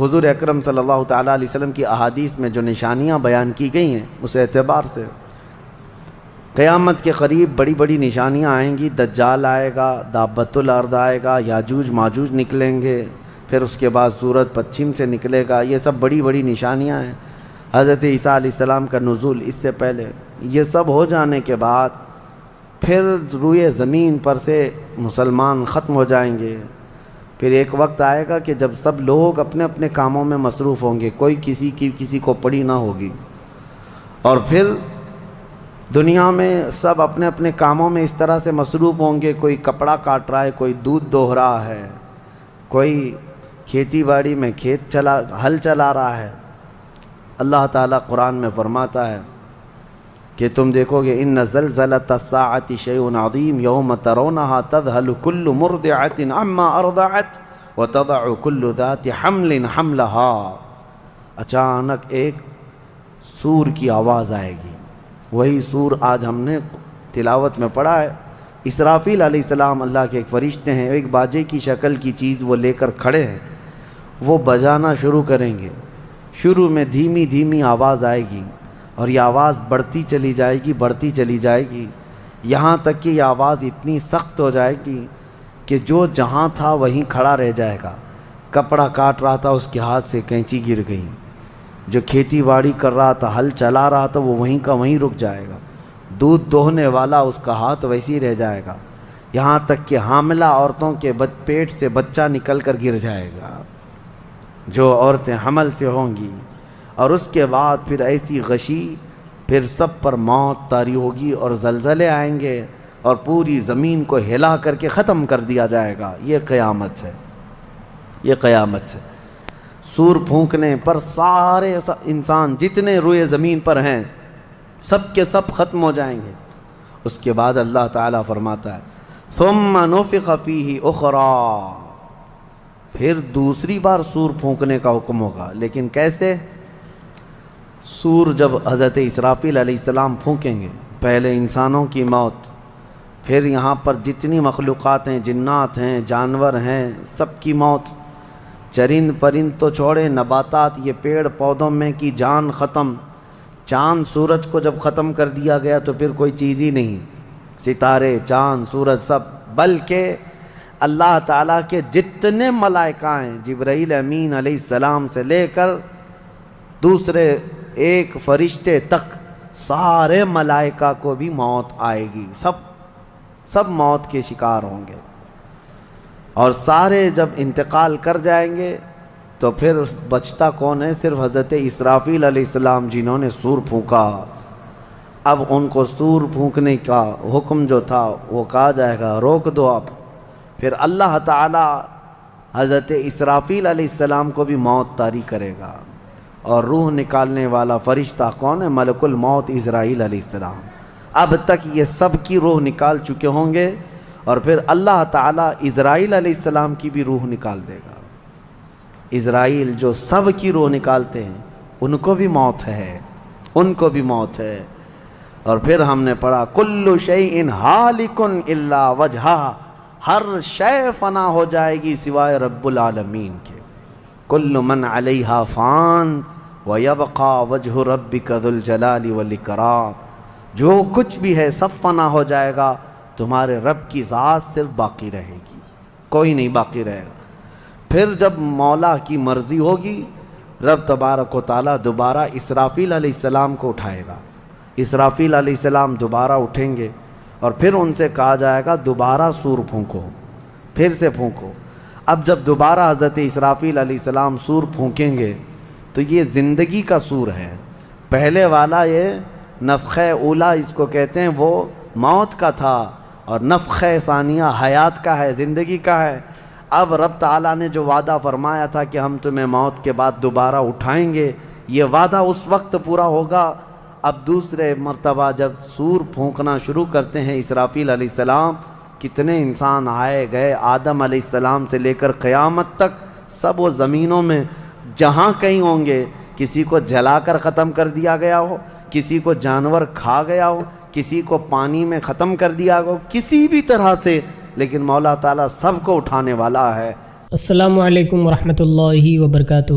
حضور اکرم صلی اللہ تعالیٰ علیہ وسلم کی احادیث میں جو نشانیاں بیان کی گئی ہیں اس اعتبار سے قیامت کے قریب بڑی بڑی نشانیاں آئیں گی. دجال آئے گا، دابۃ الارض آئے گا، یاجوج ماجوج نکلیں گے، پھر اس کے بعد سورج پچھم سے نکلے گا. یہ سب بڑی بڑی نشانیاں ہیں. حضرت عیسیٰ علیہ السلام کا نزول اس سے پہلے. یہ سب ہو جانے کے بعد پھر روئے زمین پر سے مسلمان ختم ہو جائیں گے. پھر ایک وقت آئے گا کہ جب سب لوگ اپنے اپنے کاموں میں مصروف ہوں گے، کوئی کسی کو پڑی نہ ہوگی. اور پھر دنیا میں سب اپنے اپنے کاموں میں اس طرح سے مصروف ہوں گے، کوئی کپڑا کاٹ رہا ہے، کوئی دودھ دوہ رہا ہے، کوئی کھیتی باڑی میں ہل چلا رہا ہے. اللہ تعالیٰ قرآن میں فرماتا ہے کہ تم دیکھو گے ان زلزلۃ الساعۃ شیء عظیم یوم ترونها تذهل كل مرضعۃ عما ارضعت وتضع كل ذات حمل حملها. اچانک ایک سور کی آواز آئے گی. وہی سور آج ہم نے تلاوت میں پڑھا ہے. اسرافیل علیہ السلام اللہ کے ایک فرشتے ہیں، ایک باجے کی شکل کی چیز وہ لے کر کھڑے ہیں. وہ بجانا شروع کریں گے. شروع میں دھیمی دھیمی آواز آئے گی اور یہ آواز بڑھتی چلی جائے گی یہاں تک کہ یہ آواز اتنی سخت ہو جائے گی کہ جو جہاں تھا وہیں کھڑا رہ جائے گا. کپڑا کاٹ رہا تھا اس کے ہاتھ سے کینچی گر گئی، جو کھیتی باڑی کر رہا تھا، ہل چلا رہا تھا، وہ وہیں کا وہیں رک جائے گا. دودھ دوہنے والا اس کا ہاتھ ویسی رہ جائے گا. یہاں تک کہ حاملہ عورتوں کے پیٹ سے بچہ نکل کر گر جائے گا، جو عورتیں حمل سے ہوں گی. اور اس کے بعد پھر ایسی غشی، پھر سب پر موت طاری ہوگی اور زلزلے آئیں گے اور پوری زمین کو ہلا کر کے ختم کر دیا جائے گا. یہ قیامت ہے، یہ قیامت ہے. سور پھونکنے پر سارے انسان جتنے روئے زمین پر ہیں سب کے سب ختم ہو جائیں گے. اس کے بعد اللہ تعالیٰ فرماتا ہے ثم نفخ فیہ اخری، پھر دوسری بار سور پھونکنے کا حکم ہوگا. لیکن کیسے؟ سور جب حضرت اسرافیل علیہ السلام پھونکیں گے، پہلے انسانوں کی موت، پھر یہاں پر جتنی مخلوقات ہیں، جنات ہیں، جانور ہیں، سب کی موت. چرند پرند تو چھوڑے، نباتات، یہ پیڑ پودوں میں کی جان ختم. چاند سورج کو جب ختم کر دیا گیا تو پھر کوئی چیز ہی نہیں. ستارے، چاند، سورج سب، بلکہ اللہ تعالیٰ کے جتنے ملائکہ ہیں، جبرائیل امین علیہ السلام سے لے کر دوسرے ایک فرشتے تک، سارے ملائکہ کو بھی موت آئے گی. سب موت کے شکار ہوں گے. اور سارے جب انتقال کر جائیں گے تو پھر بچتا کون ہے؟ صرف حضرت اسرافیل علیہ السلام جنہوں نے سور پھونکا. اب ان کو سور پھونکنے کا حکم جو تھا وہ کہا جائے گا روک دو اب. پھر اللہ تعالی حضرت اسرافیل علیہ السلام کو بھی موت طاری کرے گا. اور روح نکالنے والا فرشتہ کون ہے؟ ملک الموت اسرائیل علیہ السلام. اب تک یہ سب کی روح نکال چکے ہوں گے اور پھر اللہ تعالیٰ اسرائیل علیہ السلام کی بھی روح نکال دے گا. اسرائیل جو سب کی روح نکالتے ہیں ان کو بھی موت ہے، ان کو بھی موت ہے. اور پھر ہم نے پڑھا کل شیء ہالک الا وجہہ، ہر شے فنا ہو جائے گی سوائے رب العالمین کے. کل من علیہا فان ویبقى وجہ ربک ذو الجلال والاکرام. جو کچھ بھی ہے سب فنا ہو جائے گا، تمہارے رب کی ذات صرف باقی رہے گی، کوئی نہیں باقی رہے گا. پھر جب مولا کی مرضی ہوگی رب تبارک و تعالیٰ دوبارہ اسرافیل علیہ السلام کو اٹھائے گا. اسرافیل علیہ السلام دوبارہ اٹھیں گے اور پھر ان سے کہا جائے گا دوبارہ سور پھونکو، پھر سے پھونکو. اب جب دوبارہ حضرت اسرافیل علیہ السلام سور پھونکیں گے تو یہ زندگی کا سور ہے. پہلے والا یہ نفخہ اولا اس کو کہتے ہیں، وہ موت کا تھا، اور نفخہ ثانیہ حیات کا ہے، زندگی کا ہے. اب رب تعالیٰ نے جو وعدہ فرمایا تھا کہ ہم تمہیں موت کے بعد دوبارہ اٹھائیں گے، یہ وعدہ اس وقت پورا ہوگا. اب دوسرے مرتبہ جب سور پھونکنا شروع کرتے ہیں اسرافیل علیہ السلام، کتنے انسان آئے گئے، آدم علیہ السلام سے لے کر قیامت تک سب وہ زمینوں میں جہاں کہیں ہوں گے. کسی کو جلا کر ختم کر دیا گیا ہو، کسی کو جانور کھا گیا ہو، کسی کو پانی میں ختم کر دیا ہو، کسی بھی طرح سے، لیکن مولا تعالیٰ سب کو اٹھانے والا ہے. السلام علیکم ورحمۃ اللہ وبرکاتہ۔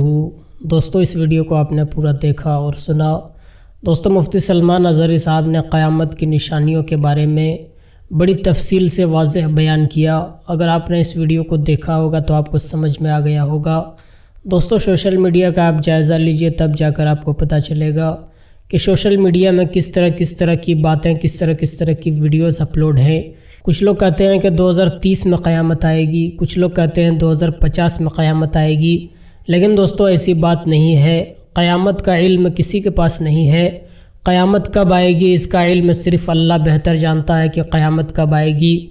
دوستو اس ویڈیو کو آپ نے پورا دیکھا اور سنا۔ دوستو مفتی سلمان اظہری صاحب نے قیامت کی نشانیوں کے بارے میں بڑی تفصیل سے واضح بیان کیا۔ اگر آپ نے اس ویڈیو کو دیکھا ہوگا تو آپ کو سمجھ میں آ گیا ہوگا۔ دوستو سوشل میڈیا کا آپ جائزہ لیجئے، تب جا کر آپ کو پتہ چلے گا کہ سوشل میڈیا میں کس طرح کی باتیں، کس طرح کی ویڈیوز اپلوڈ ہیں۔ کچھ لوگ کہتے ہیں کہ 2030 میں قیامت آئے گی، کچھ لوگ کہتے ہیں 2050 میں قیامت آئے گی، لیکن دوستو ایسی بات نہیں ہے۔ قیامت کا علم کسی کے پاس نہیں ہے۔ قیامت کب آئے گی اس کا علم صرف اللہ بہتر جانتا ہے کہ قیامت کب آئے گی۔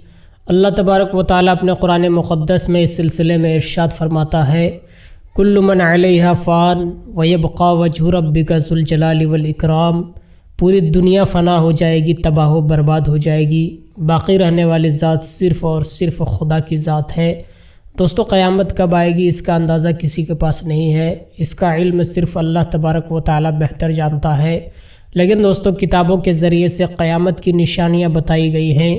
اللہ تبارک و تعالیٰ اپنے قرآن مقدس میں اس سلسلے میں ارشاد فرماتا ہے، کل من علیہا فان ویبقی وجہ ربک ذو الجلال والاکرام۔ پوری دنیا فنا ہو جائے گی، تباہ و برباد ہو جائے گی، باقی رہنے والی ذات صرف اور صرف خدا کی ذات ہے۔ دوستو قیامت کب آئے گی اس کا اندازہ کسی کے پاس نہیں ہے، اس کا علم صرف اللہ تبارک و تعالیٰ بہتر جانتا ہے۔ لیکن دوستو کتابوں کے ذریعے سے قیامت کی نشانیاں بتائی گئی ہیں۔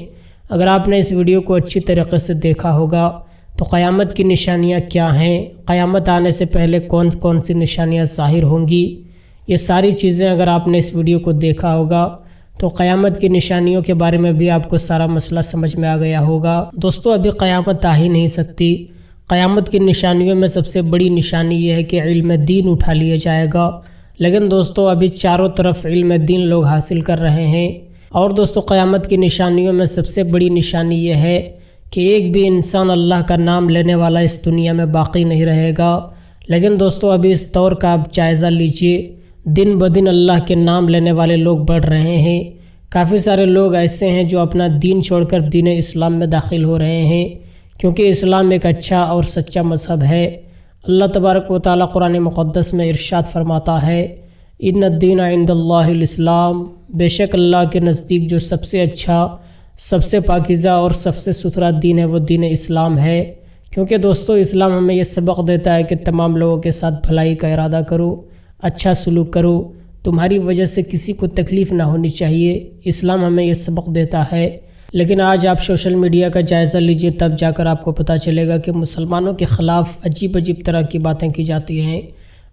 اگر آپ نے اس ویڈیو کو اچھی طریقے سے دیکھا ہوگا تو قیامت کی نشانیاں کیا ہیں، قیامت آنے سے پہلے کون سی نشانیاں ظاہر ہوں گی، یہ ساری چیزیں اگر آپ نے اس ویڈیو کو دیکھا ہوگا تو قیامت کی نشانیوں کے بارے میں بھی آپ کو سارا مسئلہ سمجھ میں آ گیا ہوگا۔ دوستو ابھی قیامت آ ہی نہیں سکتی۔ قیامت کی نشانیوں میں سب سے بڑی نشانی یہ ہے کہ علم دین اٹھا لیا جائے گا، لیکن دوستو ابھی چاروں طرف علم دین لوگ حاصل کر رہے ہیں۔ اور دوستو قیامت کی نشانیوں میں سب سے بڑی نشانی یہ ہے کہ ایک بھی انسان اللہ کا نام لینے والا اس دنیا میں باقی نہیں رہے گا۔ لیکن دوستو ابھی اس دور کا آپ جائزہ لیجئے، دن بدن اللہ کے نام لینے والے لوگ بڑھ رہے ہیں۔ کافی سارے لوگ ایسے ہیں جو اپنا دین چھوڑ کر دین اسلام میں داخل ہو رہے ہیں، کیونکہ اسلام ایک اچھا اور سچا مذہب ہے۔ اللہ تبارک و تعالیٰ قرآن مقدس میں ارشاد فرماتا ہے، ان الدین عند اللہ الاسلام، بے شک اللہ کے نزدیک جو سب سے اچھا، سب سے پاکیزہ اور سب سے ستھرا دین ہے وہ دین اسلام ہے۔ کیونکہ دوستو اسلام ہمیں یہ سبق دیتا ہے کہ تمام لوگوں کے ساتھ بھلائی کا ارادہ کرو، اچھا سلوک کرو، تمہاری وجہ سے کسی کو تکلیف نہ ہونی چاہیے۔ اسلام ہمیں یہ سبق دیتا ہے۔ لیکن آج آپ سوشل میڈیا کا جائزہ لیجئے، تب جا کر آپ کو پتہ چلے گا کہ مسلمانوں کے خلاف عجیب طرح کی باتیں کی جاتی ہیں۔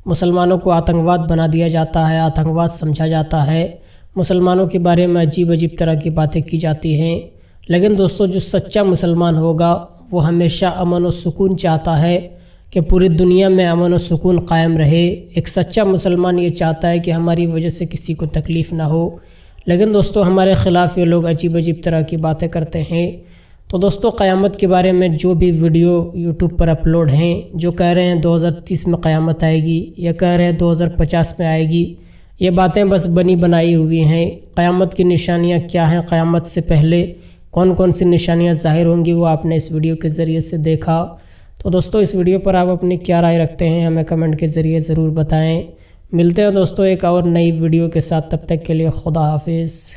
مسلمانوں کو آتنکواد بنا دیا جاتا ہے، آتنکواد سمجھا جاتا ہے، مسلمانوں کے بارے میں عجیب طرح کی باتیں کی جاتی ہیں۔ لیکن دوستو جو سچا مسلمان ہوگا وہ ہمیشہ امن و سکون چاہتا ہے کہ پوری دنیا میں امن و سکون قائم رہے۔ ایک سچا مسلمان یہ چاہتا ہے کہ ہماری وجہ سے کسی کو تکلیف نہ ہو۔ لیکن دوستو ہمارے خلاف یہ لوگ عجیب طرح کی باتیں کرتے ہیں۔ تو دوستو قیامت کے بارے میں جو بھی ویڈیو یوٹیوب پر اپلوڈ ہیں، جو کہہ رہے ہیں 2030 میں قیامت آئے گی یا کہہ رہے ہیں 2050 میں آئے گی، یہ باتیں بس بنی بنائی ہوئی ہیں۔ قیامت کی نشانیاں کیا ہیں، قیامت سے پہلے کون سی نشانیاں ظاہر ہوں گی، وہ آپ نے اس ویڈیو کے ذریعے سے دیکھا۔ تو دوستو اس ویڈیو پر آپ اپنی کیا رائے رکھتے ہیں ہمیں کمنٹ کے ذریعے ضرور بتائیں۔ ملتے ہیں دوستو ایک اور نئی ویڈیو کے ساتھ، تب تک کے لیے خدا حافظ۔